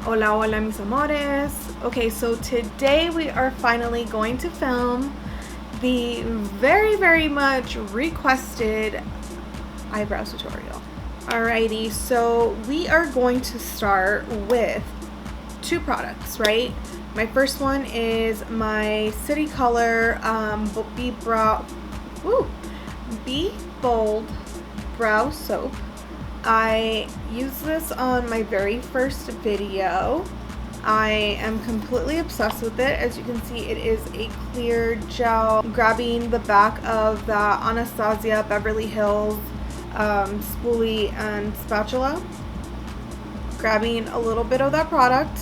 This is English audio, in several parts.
Hola, hola mis amores. Okay, so today we are finally going to film the very much requested eyebrow tutorial. Alrighty, so we are going to start with two products, right? My first one is my City Color Be Bold Brow Soap. I used this on my very first video. I am completely obsessed with it. As you can see, it is a clear gel. Grabbing the back of the Anastasia Beverlyhills spoolie and spatula. Grabbing a little bit of that product.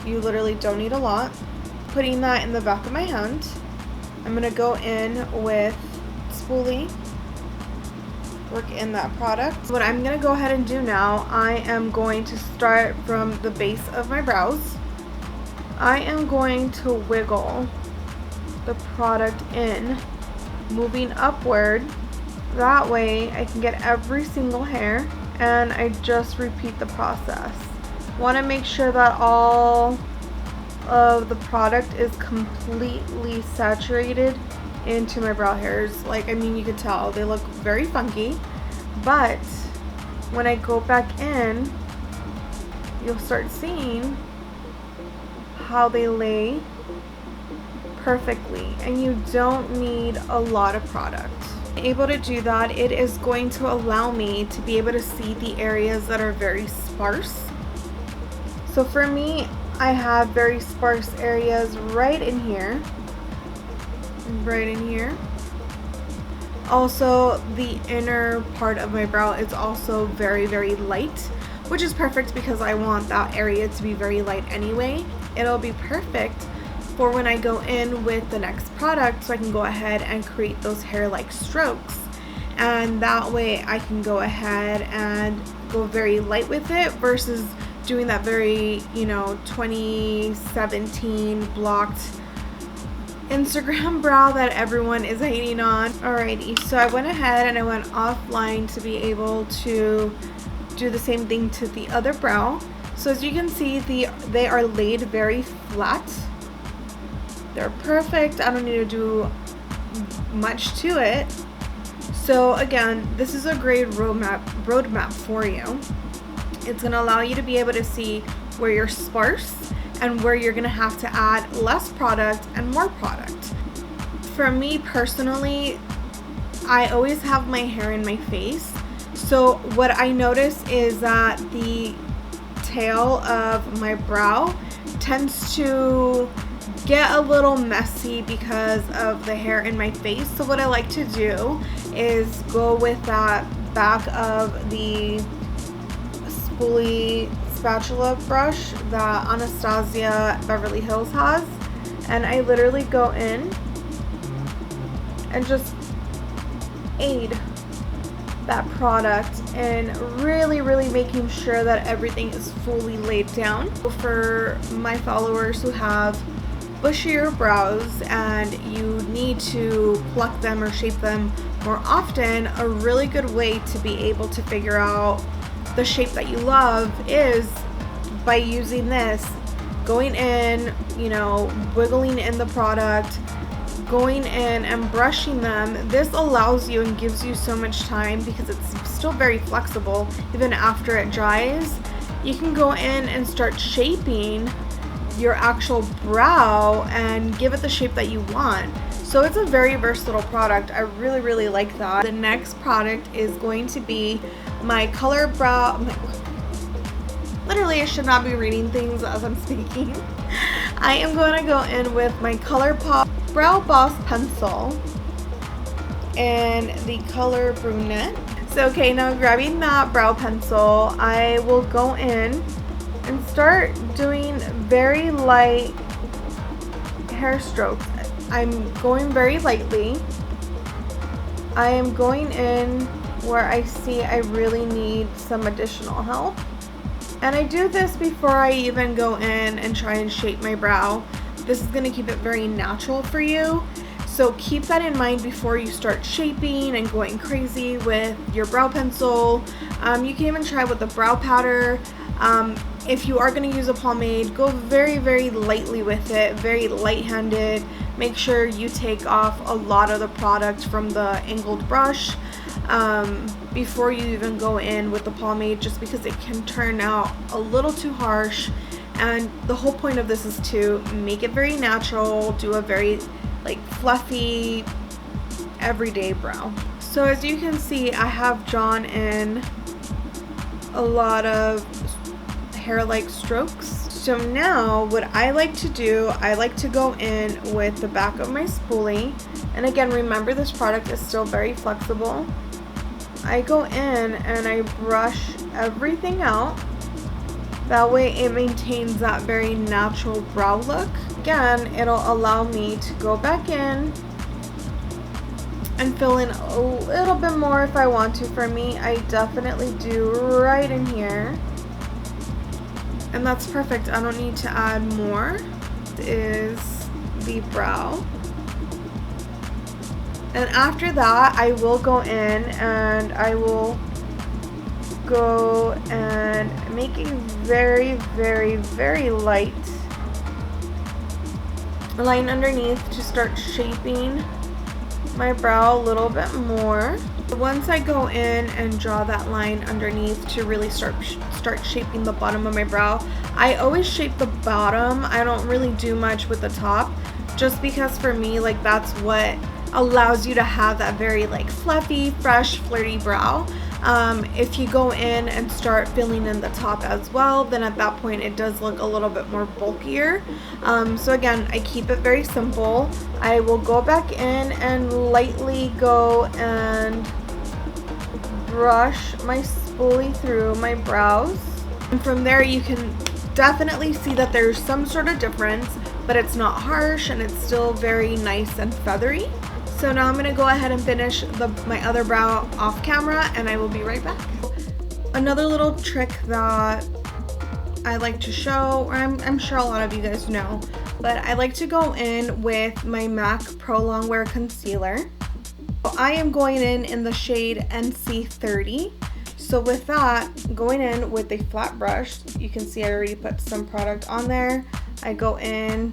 You literally don't need a lot. Putting that in the back of my hand. I'm going to go in with spoolie. Work in that product. What I'm going to go ahead and do now, I am going to start from the base of my brows. I am going to wiggle the product in, moving upward. That way I can get every single hair, and I just repeat the process. Want to make sure that all of the product is completely saturated into my brow hairs. Like, I mean, you could tell they look very funky, but when I go back in, you'll start seeing how they lay perfectly, and you don't need a lot of product. Able to do that, it is going to allow me to be able to see the areas that are very sparse. So for me, I have very sparse areas right in here. Also, the inner part of my brow is also very light, which is perfect because I want that area to be very light anyway. It'll be perfect for when I go in with the next product, so I can go ahead and create those hair-like strokes, and that way I can go ahead and go very light with it versus doing that very, 2017 blocked Instagram brow that everyone is hating on. Alrighty, so I went ahead and I went offline to be able to do the same thing to the other brow. So as you can see, they are laid very flat. They're perfect. I don't need to do much to it. So again, this is a great roadmap for you. It's going to allow you to be able to see where you're sparse and where you're going to have to add less product and more product. For me personally, I always have my hair in my face. So what I notice is that the tail of my brow tends to get a little messy because of the hair in my face. So what I like to do is go with that back of the spoolie spatula brush that Anastasia Beverlyhills has, and I literally go in and just aid that product in really making sure that everything is fully laid down. For my followers who have bushier brows and you need to pluck them or shape them more often, a really good way to be able to figure out the shape that you love is by using this, going in, wiggling in the product, going in and brushing them. This allows you and gives you so much time because it's still very flexible. Even after it dries, you can go in and start shaping your actual brow and give it the shape that you want. So it's a very versatile product. I really like that. The next product is going to be my literally, I should not be reading things as I'm speaking. I am going to go in with my Colourpop Brow Boss Pencil in the color Brunette. So okay, now grabbing that brow pencil, I will go in and start doing very light hair strokes. I'm going very lightly. I am going in where I see I really need some additional help. And I do this before I even go in and try and shape my brow. This is going to keep it very natural for you. So keep that in mind before you start shaping and going crazy with your brow pencil. You can even try with the brow powder. if you are going to use a pomade, go very, very lightly with it, very light-handed. Make sure you take off a lot of the product from the angled brush before you even go in with the pomade, just because it can turn out a little too harsh. And the whole point of this is to make it very natural, do a very like fluffy, everyday brow. So as you can see, I have drawn in a lot of hair-like strokes. So now what I like to do, I like to go in with the back of my spoolie. And again, remember this product is still very flexible. I go in and I brush everything out. That way it maintains that very natural brow look. Again, it'll allow me to go back in and fill in a little bit more if I want to. For me, I definitely do right in here. And that's perfect. I don't need to add more. This is the brow. And after that, I will go in and I will go and make a very, very, very light line underneath to start shaping my brow a little bit more. Once I go in and draw that line underneath to really start shaping the bottom of my brow, I always shape the bottom. I don't really do much with the top, just because for me, like, that's what allows you to have that very like fluffy, fresh, flirty brow. If you go in and start filling in the top as well, then at that point it does look a little bit more bulkier. So again, I keep it very simple. I will go back in and lightly go and brush my spoolie through my brows. And from there you can definitely see that there's some sort of difference, but it's not harsh and it's still very nice and feathery. So now I'm going to go ahead and finish my other brow off camera, and I will be right back. Another little trick that I like to show, or I'm sure a lot of you guys know, but I like to go in with my MAC Pro Longwear Concealer. I am going in the shade NC30. So with that, going in with a flat brush, you can see I already put some product on there. I go in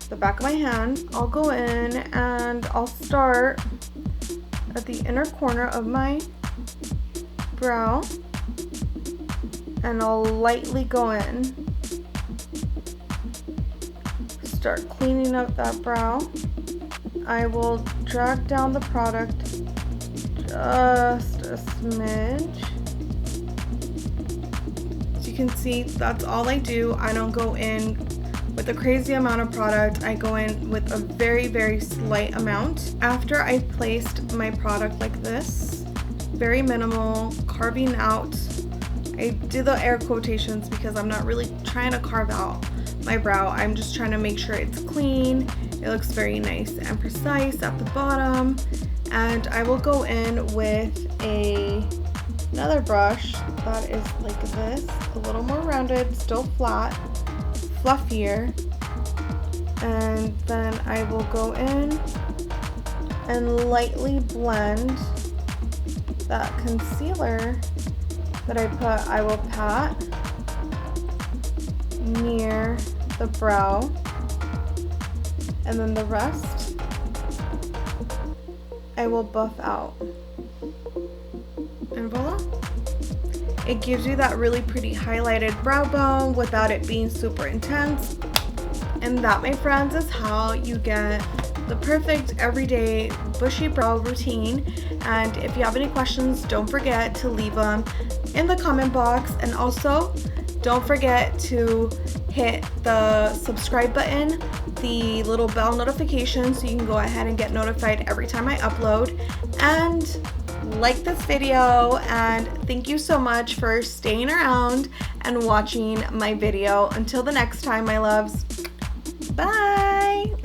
the back of my hand, I'll go in and I'll start at the inner corner of my brow and I'll lightly go in, start cleaning up that brow. I will drag down the product just a smidge. As you can see, that's all I do. I don't go in with a crazy amount of product. I go in with a very, very slight amount. After I've placed my product like this, very minimal, carving out, I do the air quotations because I'm not really trying to carve out my brow. I'm just trying to make sure it's clean. It looks very nice and precise at the bottom. And I will go in with another brush that is like this, a little more rounded, still flat, fluffier, and then I will go in and lightly blend that concealer that I put. I will pat near the brow, and then the rest I will buff out, and voila. It gives you that really pretty highlighted brow bone without it being super intense. And that, my friends, is how you get the perfect everyday bushy brow routine. And if you have any questions, don't forget to leave them in the comment box. And also, don't forget to hit the subscribe button, the little bell notification, so you can go ahead and get notified every time I upload. And like this video, and thank you so much for staying around and watching my video. Until the next time, my loves, bye.